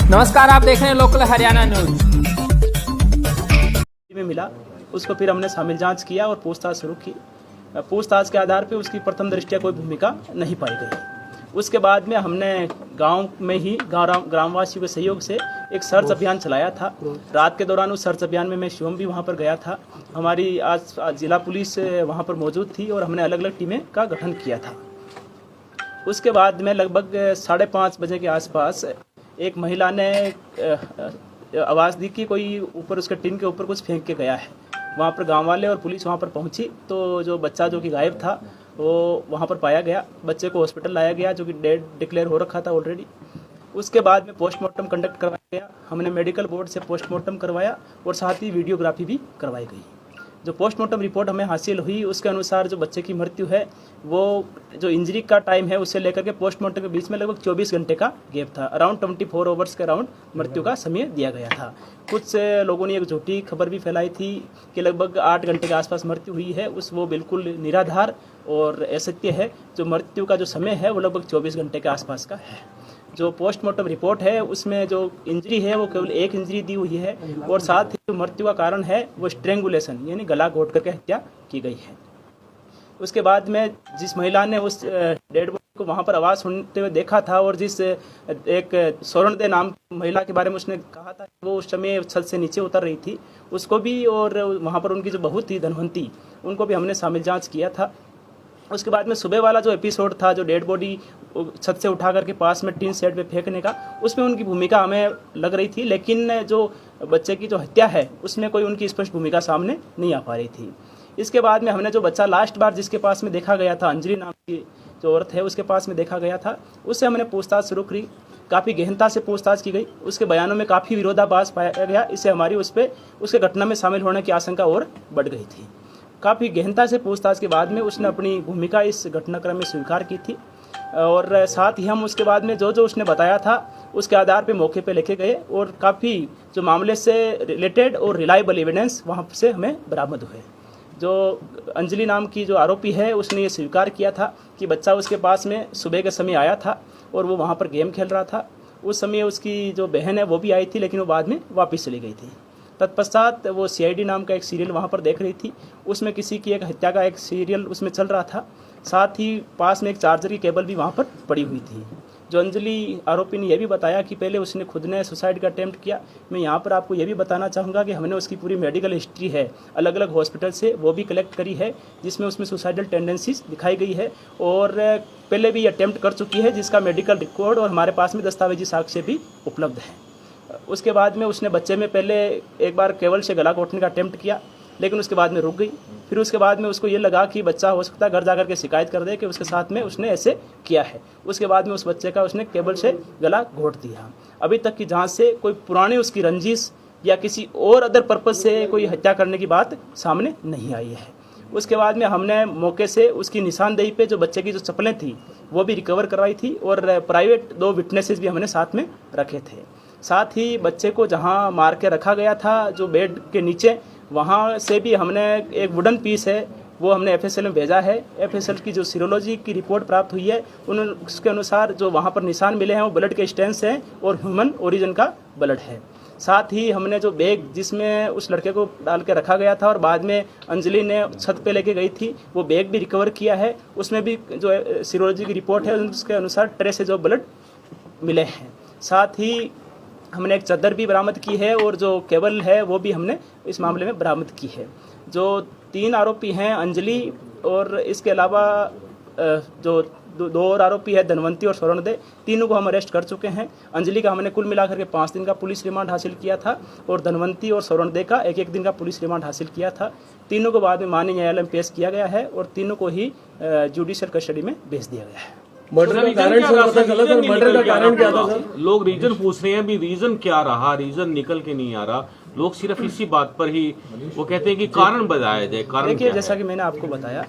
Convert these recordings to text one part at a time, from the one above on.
नमस्कार, आप देख रहे हैं लोकल हरियाणा न्यूज। में मिला उसको फिर हमने शामिल जांच किया और पूछताछ शुरू की। पूछताछ के आधार पर उसकी प्रथम दृष्टया कोई भूमिका नहीं पाई गई। उसके बाद में हमने गांव में ही ग्रामवासियों के सहयोग से एक सर्च अभियान चलाया था। रात के दौरान उस सर्च अभियान में मैं स्वयं भी वहां पर गया था। हमारी आज जिला पुलिस वहां पर मौजूद थी और हमने अलग अलग टीमें का गठन किया था। उसके बाद में लगभग 5:30 बजे के आसपास एक महिला ने आवाज़ दी कि कोई ऊपर उसके टीन के ऊपर कुछ फेंक के गया है। वहाँ पर गांव वाले और पुलिस वहाँ पर पहुँची तो जो बच्चा जो कि गायब था वो वहाँ पर पाया गया। बच्चे को हॉस्पिटल लाया गया जो कि डेड डिक्लेयर हो रखा था ऑलरेडी। उसके बाद में पोस्टमार्टम कंडक्ट करवाया गया। हमने मेडिकल बोर्ड से पोस्टमार्टम करवाया और साथ ही वीडियोग्राफी भी करवाई गई। जो पोस्टमार्टम रिपोर्ट हमें हासिल हुई उसके अनुसार जो बच्चे की मृत्यु है वो जो इंजरी का टाइम है उससे लेकर के पोस्टमार्टम के बीच में लगभग 24 घंटे का गैप था। अराउंड 24 आवर्स के अराउंड मृत्यु का समय दिया गया था। कुछ लोगों ने एक झूठी खबर भी फैलाई थी कि लगभग 8 घंटे के आसपास मृत्यु हुई है। वो बिल्कुल निराधार और असत्य है। जो मृत्यु का जो समय है वो लगभग 24 घंटे के आसपास का है। जो पोस्टमार्टम रिपोर्ट है उसमें जो इंजरी है वो केवल एक इंजरी दी हुई है और साथ ही जो मृत्यु का कारण है वो स्ट्रेंगुलेशन यानी गला घोट करके हत्या की गई है। उसके बाद में जिस महिला ने उस डेड बॉडी को वहाँ पर आवाज़ सुनते हुए देखा था और जिस एक स्वर्ण दे नाम महिला के बारे में उसने कहा था वो उस समय छत से नीचे उतर रही थी, उसको भी और वहाँ पर उनकी जो बहू थी धनवंती उनको भी हमने शामिल जाँच किया था। उसके बाद में सुबह वाला जो एपिसोड था जो डेड बॉडी छत से उठा करके पास में टीन शेड पे फेंकने का, उसमें उनकी भूमिका हमें लग रही थी, लेकिन जो बच्चे की जो हत्या है उसमें कोई उनकी स्पष्ट भूमिका सामने नहीं आ पा रही थी। इसके बाद में हमने जो बच्चा लास्ट बार जिसके पास में देखा गया था, अंजलि नाम की जो औरत है उसके पास में देखा गया था, उससे हमने पूछताछ शुरू की। काफ़ी गहनता से पूछताछ की गई। उसके बयानों में काफ़ी विरोधाभास पाया गया। इससे हमारी उस पर उसके घटना में शामिल होने की आशंका और बढ़ गई थी। काफ़ी गहनता से पूछताछ के बाद में उसने अपनी भूमिका इस घटनाक्रम में स्वीकार की थी और साथ ही हम उसके बाद में जो जो उसने बताया था उसके आधार पे मौके पे लेके गए और काफ़ी जो मामले से रिलेटेड और रिलायबल एविडेंस वहाँ से हमें बरामद हुए। जो अंजलि नाम की जो आरोपी है उसने ये स्वीकार किया था कि बच्चा उसके पास में सुबह के समय आया था और वो वहाँ पर गेम खेल रहा था। उस समय उसकी जो बहन है वो भी आई थी, लेकिन वो बाद में वापस चली गई थी। तत्पश्चात वो CID नाम का एक सीरियल वहाँ पर देख रही थी, उसमें किसी की एक हत्या का एक सीरियल उसमें चल रहा था। साथ ही पास में एक चार्जर की केबल भी वहाँ पर पड़ी हुई थी। जो अंजलि आरोपी ने यह भी बताया कि पहले उसने खुद ने सुसाइड का अटेम्प्ट किया। मैं यहाँ पर आपको ये भी बताना चाहूँगा कि हमने उसकी पूरी मेडिकल हिस्ट्री है अलग अलग हॉस्पिटल से वो भी कलेक्ट करी है, जिसमें उसमें सुसाइडल टेंडेंसीज दिखाई गई है और पहले भी अटेम्प्ट कर चुकी है, जिसका मेडिकल रिकॉर्ड और हमारे पास में दस्तावेजी साक्ष्य भी उपलब्ध है। उसके बाद में उसने बच्चे में पहले एक बार केवल से गला घोटने का अटेम्प्ट किया, लेकिन उसके बाद में रुक गई। फिर उसके बाद में उसको ये लगा कि बच्चा हो सकता है घर जाकर के शिकायत कर दे कि उसके साथ में उसने ऐसे किया है। उसके बाद में उस बच्चे का उसने केबल से गला घोट दिया। अभी तक की जांच से कोई पुरानी उसकी रंजिश या किसी और अदर पर्पज से कोई हत्या करने की बात सामने नहीं आई है। उसके बाद में हमने मौके से उसकी निशानदेही पे जो बच्चे की जो चप्पलें थी वो भी रिकवर करवाई थी और प्राइवेट 2 विटनेसेस भी हमने साथ में रखे थे। साथ ही बच्चे को जहां मार के रखा गया था जो बेड के नीचे, वहां से भी हमने एक वुडन पीस है वो हमने FSL में भेजा है। FSL की जो सीरोलॉजी की रिपोर्ट प्राप्त हुई है उसके अनुसार जो वहां पर निशान मिले हैं वो ब्लड के स्टेन्स हैं और ह्यूमन ओरिजिन का ब्लड है। साथ ही हमने जो बैग जिसमें उस लड़के को डाल के रखा गया था और बाद में अंजलि ने छत पे लेके गई थी वो बैग भी रिकवर किया है। उसमें भी जो सीरोलॉजी की रिपोर्ट है उसके अनुसार ट्रेसेज ऑफ ब्लड मिले हैं। साथ ही हमने एक चादर भी बरामद की है और जो केबल है वो भी हमने इस मामले में बरामद की है। जो 3 आरोपी हैं अंजलि और इसके अलावा जो 2 और आरोपी है धनवंती और स्वर्ण दे, तीनों को हम अरेस्ट कर चुके हैं। अंजलि का हमने कुल मिलाकर के 5 दिन का पुलिस रिमांड हासिल किया था और धनवंती और स्वर्ण दे का 1-1 दिन का पुलिस रिमांड हासिल किया था। तीनों को बाद में माननीय न्यायालय में पेश किया गया है और तीनों को ही जुडिशियल कस्टडी में भेज दिया गया है। मर्डर का कारण मर्डर का कारण क्या था सर? लोग रीजन पूछ रहे हैं, अभी रीजन क्या रहा, रीजन निकल के नहीं आ रहा। लोग सिर्फ इसी बात पर ही वो कहते हैं कि कारण बताया जाए। कारण देखिए, जैसा कि मैंने आपको बताया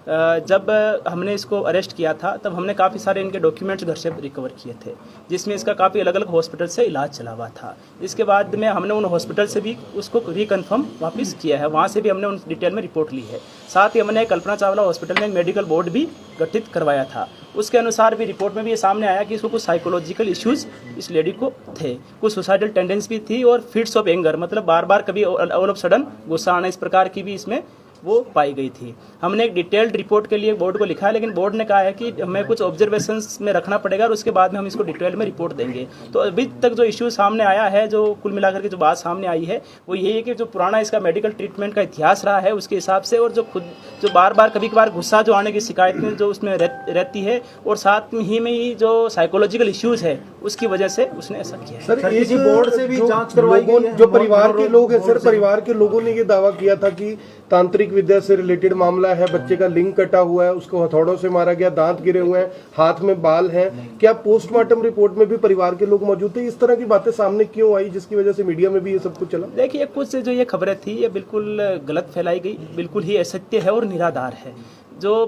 जब हमने इसको अरेस्ट किया था तब हमने काफ़ी सारे इनके डॉक्यूमेंट्स घर से रिकवर किए थे, जिसमें इसका काफ़ी अलग अलग हॉस्पिटल से इलाज चला हुआ था। इसके बाद में हमने उन हॉस्पिटल से भी उसको रिकन्फर्म वापस किया है, वहाँ से भी हमने उन डिटेल में रिपोर्ट ली है। साथ ही हमने कल्पना चावला हॉस्पिटल में एक मेडिकल बोर्ड भी गठित करवाया था, उसके अनुसार भी रिपोर्ट में भी ये सामने आया कि इसको कुछ साइकोलॉजिकल इश्यूज इस लेडी को थे, कुछ सुसाइडल टेंडेंसी भी थी और फिट्स ऑफ एंगर, मतलब बार बार कभी ऑल ऑफ सडन गुस्सा आना, इस प्रकार की भी इसमें वो पाई गई थी। हमने एक डिटेल्ड रिपोर्ट के लिए बोर्ड को लिखा है, लेकिन बोर्ड ने कहा है कि हमें कुछ ऑब्जर्वेशंस में रखना पड़ेगा और उसके बाद में हम इसको डिटेल में रिपोर्ट देंगे। तो अभी तक जो इश्यू सामने आया है, जो कुल मिलाकर के जो बात सामने आई है वो यही है कि जो पुराना इसका मेडिकल ट्रीटमेंट का इतिहास रहा है उसके हिसाब से, और जो बार बार कभी कभार गुस्सा जो आने की शिकायतें जो उसमें रहती है, और साथ ही में ही जो साइकोलॉजिकल इश्यूज है उसकी वजह से उसने ऐसा किया है। सर किसी बोर्ड से भी जांच करवाई गई है? जो परिवार के लोग हैं सर, परिवार के लोगों ने ये दावा किया था कि तांत्रिक विद्या से रिलेटेड मामला है, बच्चे का लिंग कटा हुआ है, उसको हथौड़ों से मारा गया, दांत गिरे हुए हैं, हाथ में बाल हैं। क्या पोस्टमार्टम रिपोर्ट में भी परिवार के लोग मौजूद थे? इस तरह की बातें सामने क्यों आई जिसकी वजह से मीडिया में भी ये सब कुछ चला? देखिए, कुछ जो ये खबरें थी ये बिल्कुल गलत फैलाई गई, बिल्कुल ही असत्य है और निराधार है। जो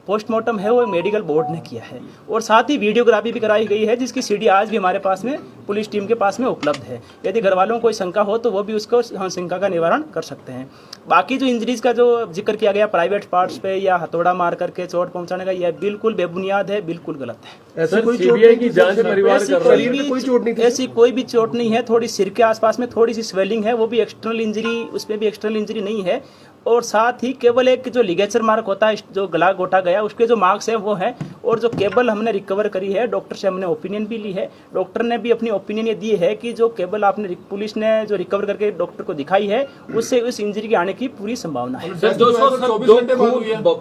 पोस्टमार्टम है वो मेडिकल बोर्ड ने किया है, और साथ ही वीडियोग्राफी भी कराई गई है जिसकी सीडी आज भी हमारे पास में पुलिस टीम के पास में उपलब्ध है। यदि घर वालों को कोई शंका हो तो वो भी उसको हम शंका का निवारण कर सकते हैं। बाकी जो इंजरीज का जो जिक्र किया गया प्राइवेट पार्ट्स पे या हथौड़ा मार करके चोट पहुंचाने का, यह बिल्कुल बेबुनियाद है, बिल्कुल गलत है। ऐसी कोई सीबीआई की जांच परिवार कर रहा है? कोई चोट नहीं, ऐसी कोई भी चोट नहीं है। थोड़ी सिर के आसपास में थोड़ी सी स्वेलिंग है, वो भी एक्सटर्नल इंजरी, उसमें भी एक्सटर्नल इंजरी नहीं है। और साथ ही केवल एक जो लिगेचर मार्क होता है, जो गला घोटा गया, उसके जो मार्क्स हैं वो हैं। और जो केबल हमने रिकवर करी है, डॉक्टर से हमने ओपिनियन भी ली है, डॉक्टर ने भी अपनी ओपिनियन ये दी है कि जो केबल आपने पुलिस ने जो रिकवर करके डॉक्टर को दिखाई है उससे उस इंजरी के आने की पूरी संभावना है। सर, जो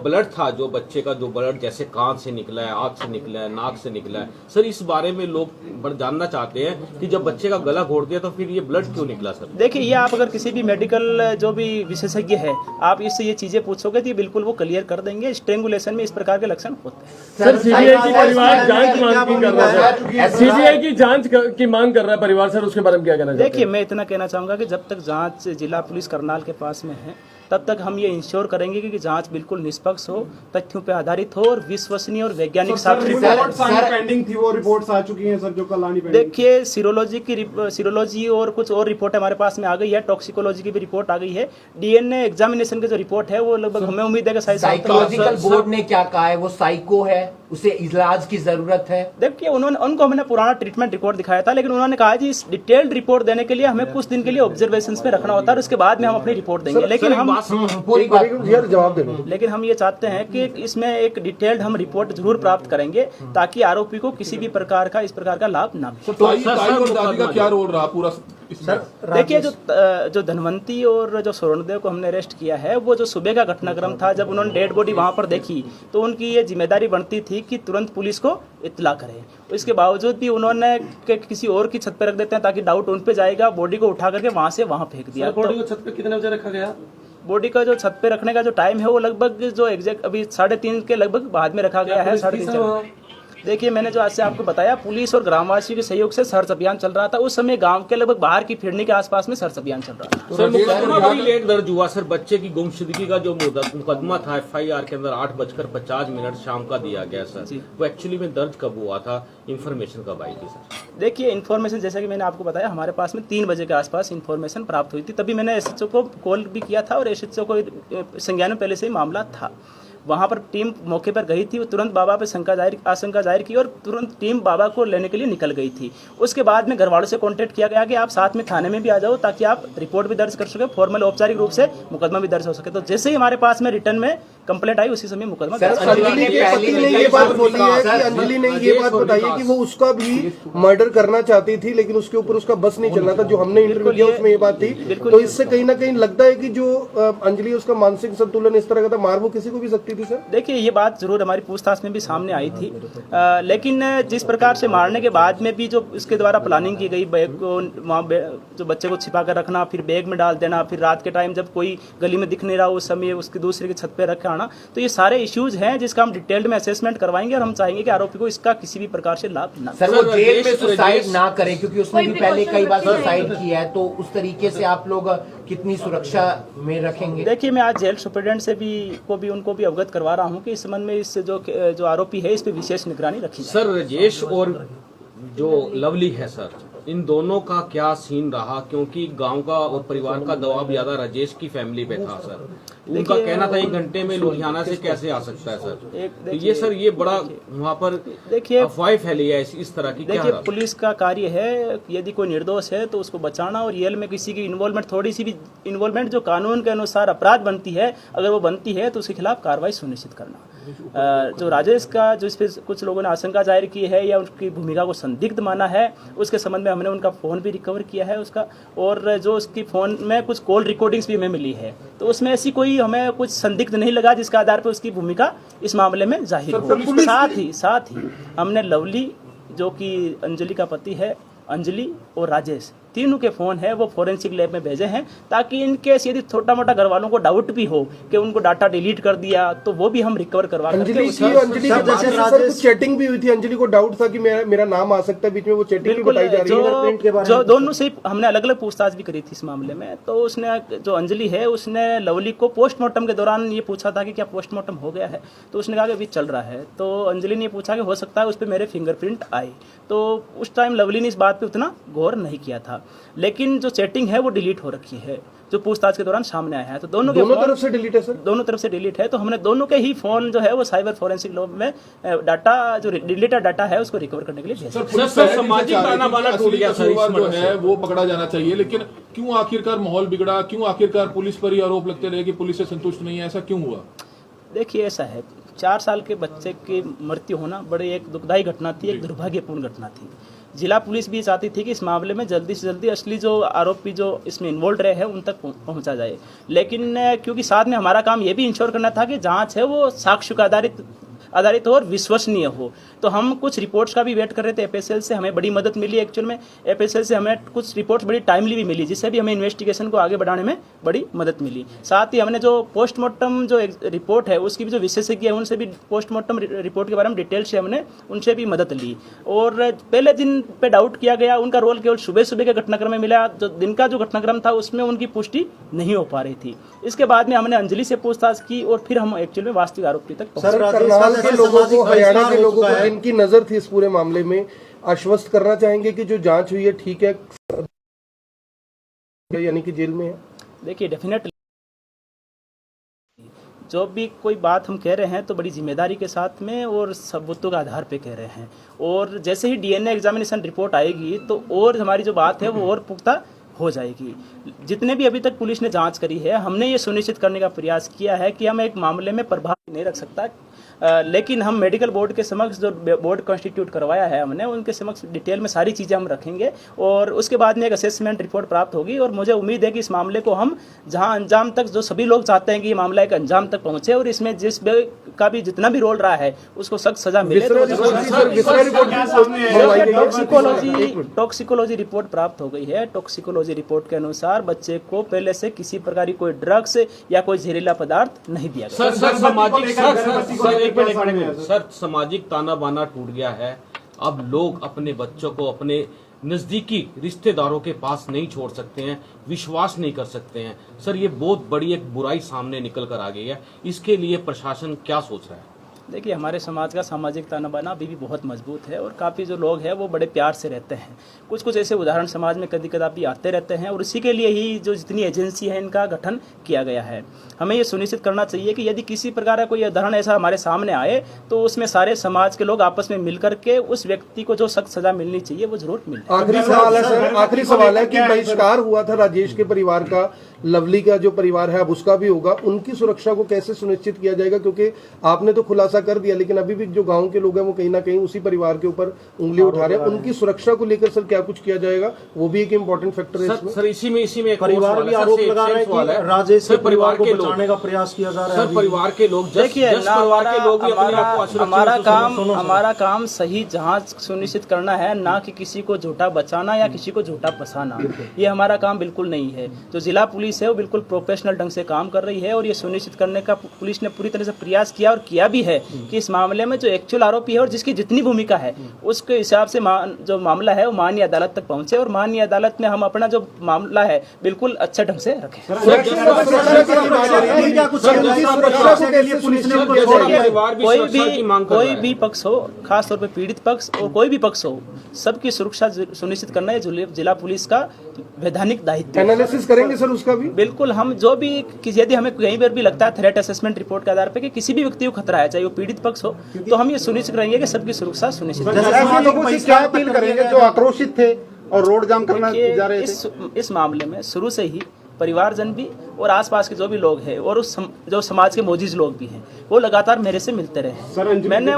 ब्लड था, जो बच्चे का जो ब्लड जैसे कान से निकला है, आंख से निकला है, नाक से निकला है, सर इस बारे में लोग जानना चाहते हैं कि जब बच्चे का गला घोट दिया तो फिर ये ब्लड क्यों निकला? सर देखिए, ये आप अगर किसी भी मेडिकल जो भी विशेषज्ञ है आप इससे ये चीजें पूछोगे तो बिल्कुल वो क्लियर कर देंगे। स्ट्रेंगुलेशन में इस प्रकार के लक्षण होते हैं। सर सीबीआई की परिवार जांच मांग कर रहा है, सीबीआई की जांच की मांग कर रहा है परिवार, सर उसके बारे में क्या कहना चाहते हैं? देखिए, मैं इतना कहना चाहूंगा कि जब तक जांच जिला पुलिस करनाल के पास में है तब तक हम ये इंश्योर करेंगे कि जांच बिल्कुल निष्पक्ष हो, तथ्यों पे आधारित हो और विश्वसनीय और वैज्ञानिक साक्ष्य पेंडिंग थी, वो रिपोर्ट्स आ चुकी हैं सर जो कल आनी पेंडिंग। देखिए, सीरोलॉजी और कुछ और रिपोर्ट हमारे पास में आ गई है, टॉक्सिकोलॉजी की भी रिपोर्ट आ गई है, डीएनए एग्जामिनेशन की जो रिपोर्ट है वो लगभग हमें उम्मीद है कि साइकोलॉजिकल बोर्ड ने क्या कहा है, वो साइको है, उसे इलाज की जरूरत है। देखिए, उनको हमने पुराना ट्रीटमेंट रिपोर्ट दिखाया था, लेकिन उन्होंने कहा कि इस डिटेल्ड रिपोर्ट देने के लिए हमें कुछ दिन के लिए ऑब्जर्वेशंस में रखना होता है और उसके बाद में हम अपनी रिपोर्ट देंगे। लेकिन हम पूरी बात जवाब देना, लेकिन हम ये चाहते हैं कि इसमें एक डिटेल्ड हम रिपोर्ट जरूर प्राप्त करेंगे ताकि आरोपी को किसी भी प्रकार का इस प्रकार का लाभ ना मिले। तो क्या रोल रहा पूरा? देखिए, जो धनवंती और जो स्वर्णदेव को हमने अरेस्ट किया है, वो जो सुबह का घटनाक्रम था, जब उन्होंने डेड बॉडी वहां पर देखी तो उनकी ये जिम्मेदारी बनती थी कि तुरंत पुलिस को इत्तला करें। इसके बावजूद भी उन्होंने किसी और की छत पे रख देते हैं ताकि डाउट उन पे जाएगा, बॉडी को उठा करके वहां से वहां फेंक दिया। बॉडी को छत पे कितने बजे रखा गया? बॉडी का जो छत पे रखने का जो टाइम है वो लगभग जो एग्जैक्ट अभी 3:30 के लगभग बाद में रखा गया है। 3:30। देखिए, मैंने जो आज से आपको बताया, पुलिस और ग्रामवासियों के सहयोग से सर्च अभियान चल रहा था। उस समय गांव के लगभग बाहर की फिरनी के आसपास में सर्च अभियान चल रहा था। सर, मुकदमा बड़ी लेट दर्ज हुआ सर। बच्चे की गुमशुदगी का जो मुकदमा था FIR के अंदर 8:50 शाम का दिया गया सर, वो एक्चुअली में दर्ज कब हुआ था? इन्फॉर्मेशन कब आई थी सर? देखिए, इन्फॉर्मेशन जैसा कि मैंने आपको बताया, हमारे पास में 3 बजे के आसपास इन्फॉर्मेशन प्राप्त हुई थी। तभी मैंने SHO को कॉल भी किया था और SHO को संज्ञान में पहले से ही मामला था। वहाँ पर टीम मौके पर गई थी, वो तुरंत बाबा पे आशंका जाहिर की और तुरंत टीम बाबा को लेने के लिए निकल गई थी। उसके बाद में घर वालों से कांटेक्ट किया गया कि आप साथ में थाने में भी आ जाओ ताकि आप रिपोर्ट भी दर्ज कर सके, फॉर्मल औपचारिक रूप से मुकदमा भी दर्ज हो सके। तो जैसे ही हमारे पास में रिटर्न में कंप्लेंट आई उसी समय मुकदमा दर्ज। अंजलि के पति ने ये बात बोली है कि अंजलि ने ये बात बताई है कि वो उसका भी मर्डर करना चाहती थी, लेकिन उसके ऊपर उसका बस नहीं चलना था। जो हमने इंटरव्यू किया उसमें ये बात थी। तो इससे कहीं ना कहीं लगता है कि जो अंजलि उसका मानसिक संतुलन इस तरह का था, मार वो किसी को भी सकती थी। सर देखिए, ये बात जरूर हमारी पूछताछ में भी सामने आई थी, लेकिन जिस प्रकार से मारने के बाद में भी जो इसके द्वारा प्लानिंग की गई, बैग को वहाँ जो बच्चे को छिपा कर रखना, फिर बैग में डाल देना, फिर रात के टाइम जब कोई गली में दिख नहीं रहा उस समय उसके दूसरे की छत पे रख बचाना। तो ये सारे इश्यूज हैं जिसका हम डिटेल्ड में असेसमेंट करवाएंगे और हम चाहेंगे कि आरोपी को इसका किसी भी प्रकार से लाभ ना। सर, वो जेल में सुसाइड ना करे, क्योंकि उसने भी पहले कई बार सुसाइड किया है, तो उस तरीके से आप लोग कितनी सुरक्षा में रखेंगे? देखिए, मैं आज जेल सुपरिटेंडेंट से भी उनको भी अवगत करवा रहा हूँ कि इस संबंध में इस जो आरोपी है इस पे विशेष निगरानी रखी जाए। सर, राजेश और जो लवली है सर, इन दोनों का क्या सीन रहा? क्योंकि गांव का और परिवार का दबाव ज्यादा राजेश की फैमिली पे था सर। उनका कहना था 1 घंटे में लुधियाना से कैसे आ सकता है सर। तो ये सर, ये बड़ा वहाँ पर देखिए अफवाह फैली है इस तरह की। देखिए, पुलिस का कार्य है, यदि कोई निर्दोष है तो उसको बचाना, और जेल में किसी की इन्वॉल्वमेंट, थोड़ी सी भी इन्वॉल्वमेंट जो कानून के अनुसार अपराध बनती है, अगर वो बनती है तो उसके खिलाफ कार्रवाई सुनिश्चित करना। जो राजेश का जो इस पर कुछ लोगों ने आशंका जाहिर की है या उसकी भूमिका को संदिग्ध माना है, उसके संबंध में हमने उनका फ़ोन भी रिकवर किया है उसका, और जो उसकी फ़ोन में कुछ कॉल रिकॉर्डिंग्स भी हमें मिली है, तो उसमें ऐसी कोई हमें कुछ संदिग्ध नहीं लगा जिसके आधार पर उसकी भूमिका इस मामले में जाहिर हो। साथ ही हमने लवली, जो कि अंजलि का पति है, अंजलि और राजेश, तीनों के फोन है वो फोरेंसिक लैब में भेजे हैं, ताकि इन केस यदि छोटा मोटा घर वालों को डाउट भी हो कि उनको डाटा डिलीट कर दिया तो वो भी हम रिकवर करवा अंजलि की चैटिंग भी हुई थी। अंजलि को डाउट था कि मेरा नाम आ सकता है बीच में, वो चैटिंग भी बताई जा रही है। जो दोनों से हमने अलग अलग पूछताछ भी करी थी इस मामले में, तो उसने, जो अंजलि है, उसने लवली को पोस्टमार्टम के दौरान ये पूछा था कि क्या पोस्टमार्टम हो गया है, तो उसने कहा कि अभी चल रहा है। तो अंजलि ने पूछा कि हो सकता है उस पर मेरे फिंगरप्रिंट आए, तो उस टाइम लवली ने इस बात पर उतना गौर नहीं किया था। लेकिन जो चैटिंग है वो डिलीट हो रखी है, जो पूछताछ के दौरान सामने आया है। तो दोनों तरफ से डिलीट है सर, दोनों तरफ से डिलीट है। तो हमने दोनों के ही फोन जो है वो साइबर फोरेंसिक लैब में डाटा, जो डिलीटेड डाटा है, उसको रिकवर करने के लिए भेजा। सर, सामाजिक ताना-बाना टूट गया सर, जो है वो पकड़ा जाना चाहिए, लेकिन क्यों आखिरकार माहौल बिगड़ा? क्यों आखिरकार पुलिस पर ही आरोप लगते रहे कि पुलिस से संतुष्ट नहीं है? ऐसा क्यों हुआ? देखिए, ऐसा है, 4 साल के बच्चे की मृत्यु होना बड़ी एक दुखदायी घटना थी, एक दुर्भाग्यपूर्ण घटना थी। जिला पुलिस भी चाहती थी कि इस मामले में जल्दी से जल्दी असली जो आरोपी जो इसमें इन्वॉल्व रहे हैं उन तक पहुंचा जाए। लेकिन क्योंकि साथ में हमारा काम ये भी इंश्योर करना था कि जांच है वो साक्ष्य का आधारित हो और विश्वसनीय हो, तो हम कुछ रिपोर्ट्स का भी वेट कर रहे थे एफएसएल से। हमें बड़ी मदद मिली एक्चुअल में, एफएसएल से हमें कुछ रिपोर्ट्स बड़ी टाइमली भी मिली, जिससे भी हमें इन्वेस्टिगेशन को आगे बढ़ाने में बड़ी मदद मिली। साथ ही हमने जो पोस्टमार्टम जो रिपोर्ट है उसकी भी जो विशेषज्ञ है उनसे भी पोस्टमार्टम रिपोर्ट के बारे में डिटेल से हमने उनसे भी मदद ली। और पहले दिन पे डाउट किया गया, उनका रोल केवल सुबह सुबह के घटनाक्रम में मिला, जो दिन का जो घटनाक्रम था उसमें उनकी पुष्टि नहीं हो पा रही थी। इसके बाद में हमने अंजलि से पूछताछ की और फिर हम एक्चुअल में वास्तविक आरोपी तक पहुंचे। हरियाणा के लोगों को जिनकी नजर थी इस पूरे मामले में, आश्वस्त करना चाहेंगे कि जो जांच हुई है ठीक है, यानी कि जेल में है? देखिए, डेफिनेटली जो भी कोई बात हम कह रहे हैं तो बड़ी जिम्मेदारी के साथ में और सबूतों के आधार पे कह रहे हैं, और जैसे ही डीएनए एग्जामिनेशन रिपोर्ट आएगी तो और हमारी जो बात है वो और पुख्ता हो जाएगी। जितने भी अभी तक पुलिस ने जांच करी है, हमने ये सुनिश्चित करने का प्रयास किया है कि हम एक मामले में प्रभाव नहीं रख सकता, लेकिन हम मेडिकल बोर्ड के समक्ष, जो बोर्ड कॉन्स्टिट्यूट करवाया है हमने, उनके समक्ष डिटेल में सारी चीज़ें हम रखेंगे और उसके बाद में एक असेसमेंट रिपोर्ट प्राप्त होगी। और मुझे उम्मीद है कि इस मामले को हम जहां अंजाम तक, जो सभी लोग चाहते हैं कि ये मामला एक अंजाम तक पहुंचे और इसमें जिस का भी जितना भी रोल रहा है उसको सख्त सजा मिले। टॉक्सिकोलॉजी रिपोर्ट प्राप्त हो गई है। टॉक्सिकोलॉजी रिपोर्ट के अनुसार बच्चे को पहले से किसी प्रकार की कोई ड्रग्स या कोई जहरीला पदार्थ नहीं दिया गया। सर, सामाजिक ताना बाना टूट गया है। अब लोग अपने बच्चों को अपने नजदीकी रिश्तेदारों के पास नहीं छोड़ सकते हैं, विश्वास नहीं कर सकते हैं। सर, ये बहुत बड़ी एक बुराई सामने निकल कर आ गई है, इसके लिए प्रशासन क्या सोच रहा है? देखिए, हमारे समाज का सामाजिक ताना बाना अभी भी बहुत मजबूत है और काफ़ी जो लोग हैं वो बड़े प्यार से रहते हैं। कुछ ऐसे उदाहरण समाज में कभी कदापि आते रहते हैं और इसी के लिए ही जो जितनी एजेंसी है इनका गठन किया गया है। हमें ये सुनिश्चित करना चाहिए कि यदि किसी प्रकार का कोई उदाहरण ऐसा हमारे सामने आए तो उसमें सारे समाज के लोग आपस में मिलकर के उस व्यक्ति को जो सख्त सजा मिलनी चाहिए वो जरूर मिले। आखिरी सवाल है कि बहिष्कार हुआ था राजेश के परिवार का, लवली का जो परिवार है अब उसका भी होगा, उनकी सुरक्षा को कैसे सुनिश्चित किया जाएगा? क्योंकि आपने तो खुलासा कर दिया, लेकिन अभी भी जो गांव के लोग हैं वो कहीं ना कहीं उसी परिवार के ऊपर उंगली उठा रहे हैं। उनकी सुरक्षा को लेकर सर क्या कुछ किया जाएगा? वो भी एक इम्पोर्टेंट फैक्टर है इसमें। सर, इसी में परिवार भी आरोप लगा रहे हैं कि राजेश के परिवार को बचाने का प्रयास किया जा रहा है। सर, परिवार के लोग, देखिए, हमारा काम सही जांच सुनिश्चित करना है, ना कि किसी को झूठा बचाना या किसी को झूठा फंसाना। ये हमारा काम बिल्कुल नहीं है। जो जिला पुलिस पुलिस है वो बिल्कुल प्रोफेशनल ढंग से काम कर रही है और ये सुनिश्चित करने का पुलिस ने पूरी तरह से प्रयास किया और किया भी है कि इस मामले में जो एक्चुअल आरोपी है और जिसकी जितनी भूमिका है उसके हिसाब से जो मामला है वो माननीय अदालत तक पहुंचे और माननीय अदालत में हम अपना जो मामला है बिल्कुल अच्छे ढंग से रखें। कोई भी पक्ष हो, खास तौर पे पीड़ित पक्ष और कोई भी पक्ष हो, सबकी सुरक्षा सुनिश्चित करना है जिला पुलिस का वैधानिक दायित्व। एनालिसिस करेंगे सर उसका भी? बिल्कुल, हम जो भी यदि हमें कहीं पर भी लगता है थ्रेट असेसमेंट रिपोर्ट के आधार पर कि किसी भी व्यक्ति को खतरा है, चाहे वो पीड़ित पक्ष हो, तो हम ये सुनिश्चित करेंगे कि सबकी सुरक्षा सुनिश्चित। लोगों से क्या अपील करेंगे जो आक्रोशित थे और रोड जाम करना जा रहे थे? इस मामले में शुरू से ही परिवारजन भी और आसपास के जो भी लोग हैं और जो समाज के मोजीज लोग भी हैं वो लगातार मेरे से मिलते रहे। मैंने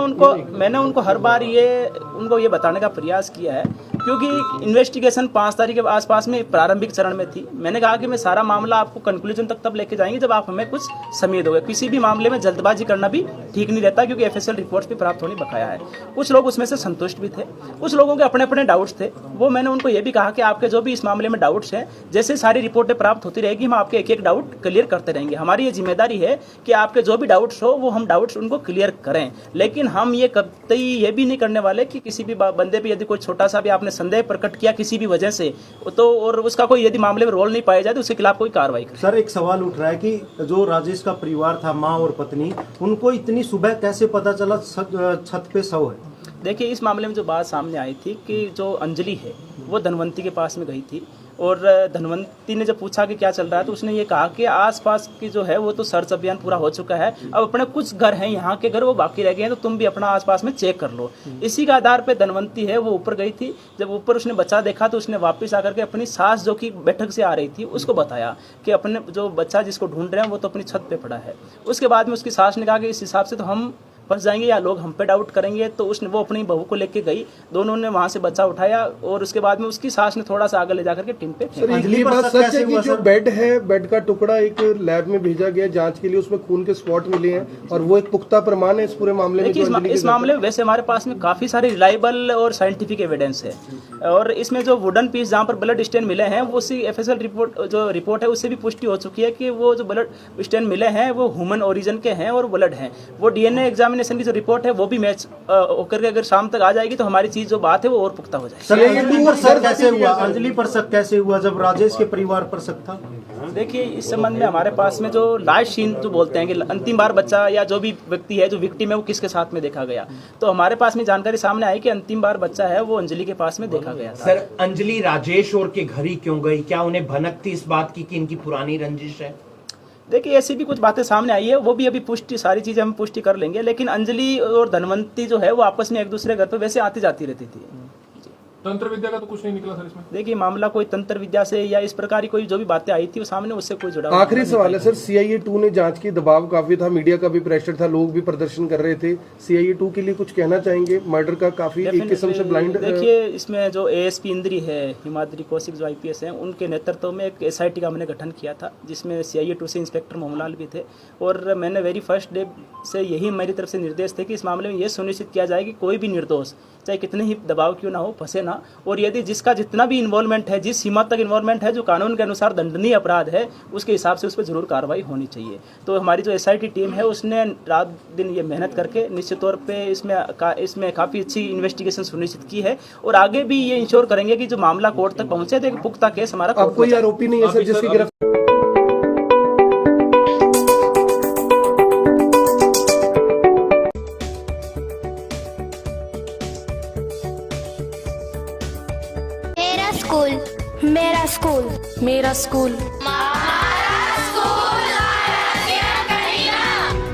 उनको हर बार उनको ये बताने का प्रयास किया है क्योंकि इन्वेस्टिगेशन 5 तारीख के आसपास में प्रारंभिक चरण में थी। मैंने कहा कि मैं सारा मामला आपको कंक्लूजन तक तब लेके जाएंगे जब आप हमें कुछ समय दोगे। किसी भी मामले में जल्दबाजी करना भी ठीक नहीं रहता क्योंकि FSL रिपोर्ट्स भी प्राप्त होनी बकाया है। कुछ लोग उसमें से संतुष्ट भी थे, कुछ लोगों के अपने अपने डाउट्स थे। वो मैंने उनको ये भी कहा कि आपके जो भी इस मामले में डाउट्स हैं, जैसे सारी रिपोर्टें प्राप्त होती रहेगी हम आपके एक एक डाउट क्लियर करते रहेंगे। हमारी ये जिम्मेदारी है कि आपके जो भी डाउट्स हो वो हम डाउट्स उनको क्लियर करें, लेकिन हम ये कतई ये भी नहीं करने वाले कि किसी भी बंदे पे यदि कोई छोटा सा भी आपने संदेह प्रकट किया किसी भी वजह से तो और उसका कोई यदि मामले में रोल नहीं पाया जाए तो उसके खिलाफ कोई कार्रवाई करें। सर, एक सवाल उठ रहा है कि जो राजेश का परिवार था, माँ और पत्नी, उनको इतनी सुबह कैसे पता चला छत पे शव है? देखिए, इस मामले में जो बात सामने आई थी कि जो अंजलि है वो धनवंती के पास में गई थी और धनवंती ने जब पूछा कि क्या चल रहा है तो उसने ये कहा कि आसपास की जो है वो तो सर्च अभियान पूरा हो चुका है, अब अपने कुछ घर हैं यहाँ के घर वो बाकी रह गए हैं तो तुम भी अपना आसपास में चेक कर लो। इसी के आधार पे धनवंती है वो ऊपर गई थी। जब ऊपर उसने बच्चा देखा तो उसने वापस आकर के अपनी सास जो कि बैठक से आ रही थी उसको बताया कि अपने जो बच्चा जिसको ढूंढ रहे हैं वो तो अपनी छत पे पड़ा है। उसके बाद में उसकी सास ने कहा कि इस हिसाब से तो हम फंस जाएंगे या लोग हम पे डाउट करेंगे, तो उसने वो अपनी बहू को लेके गई, दोनों ने वहां से बच्चा उठाया और उसके बाद में उसकी सास ने थोड़ा सा आगे ले जाकर के टीम पे। ये बात सच है कि जो बेड है, बेड का टुकड़ा एक लैब में भेजा गया जांच के लिए, उसमें खून के स्पॉट मिले हैं और वो एक पुख्ता प्रमाण है इस पूरे मामले में। इस मामले में वैसे हमारे पास में काफी सारे रिलायबल और साइंटिफिक एविडेंस है और इसमें जो वुडन पीस जहाँ पर ब्लड स्टेन मिले हैं वो उसी FSL रिपोर्ट है उससे भी पुष्टि हो चुकी है कि वो जो ब्लड स्टेन मिले हैं वो ह्यूमन ओरिजिन के हैं और ब्लड हैं। वो DNA एग्जामिनेशन की जो रिपोर्ट है वो भी मैच होकर के अगर शाम तक आ जाएगी तो हमारी चीज जो बात है वो और पुख्ता हो जाएगी। अंजलि पर शक कैसे हुआ जब राजेश के परिवार पर शक था? देखिए, इस संबंध में हमारे पास में जो लास्ट सीन जो बोलते हैं कि अंतिम बार बच्चा या जो भी व्यक्ति है जो विक्टिम है वो किसके साथ में देखा गया, तो हमारे पास में जानकारी सामने आई कि अंतिम बार बच्चा है वो अंजलि के पास में देखा गया था। सर, अंजलि राजेश और के घर ही क्यों गई? क्या उन्हें भनक थी इस बात की कि इनकी पुरानी रंजिश है? देखिए, ऐसी भी कुछ बातें सामने आई है, वो भी अभी पुष्टि, सारी चीजें हम पुष्टि कर लेंगे, लेकिन अंजलि और धनवंती जो है वो आपस में एक दूसरे घर पे वैसे आती जाती रहती थी। तंत्र विद्या का तो कुछ नहीं निकला सर इसमें? देखिए, मामला कोई तंत्र विद्या से या इस प्रकार की कोई जो भी बातें आई थी वो सामने उससे कोई जुड़ा। आखिरी सवाल है सर, CIA 2 ने जांच की, दबाव काफी था, मीडिया का भी प्रेशर था, लोग भी प्रदर्शन कर रहे थे, CIA 2 के लिए कुछ कहना चाहेंगे? मर्डर का काफी एक किस्म से ब्लाइंड। देखिए, इसमें जो ASP इंद्री है, हिमाद्री कौशिक जो IPS हैं, उनके नेतृत्व में एक SIT का हमने गठन किया था जिसमें CIA 2 से इंस्पेक्टर मोहनलाल भी थे और मैंने वेरी फर्स्ट डे से यही मेरी तरफ से निर्देश थे कि इस मामले में ये सुनिश्चित किया जाए कि कोई भी निर्दोष चाहे कितने ही दबाव क्यों ना हो फंसे ना, और यदि जिसका जितना भी इन्वॉल्वमेंट है, जिस सीमा तक इन्वॉल्वमेंट है जो कानून के अनुसार दंडनीय अपराध है, उसके हिसाब से उस पर जरूर कार्रवाई होनी चाहिए। तो हमारी जो SIT टीम है उसने रात दिन ये मेहनत करके निश्चित तौर पे इसमें काफ़ी अच्छी इन्वेस्टिगेशन सुनिश्चित की है और आगे भी ये इंश्योर करेंगे कि जो मामला कोर्ट तक पहुंचे तो एक पुख्ता केस हमारा। अब कोई आरोपी नहीं है सर जिसकी गिरफ्तारी? मेरा स्कूल, मेरा स्कूल, मेरा स्कूल, माँ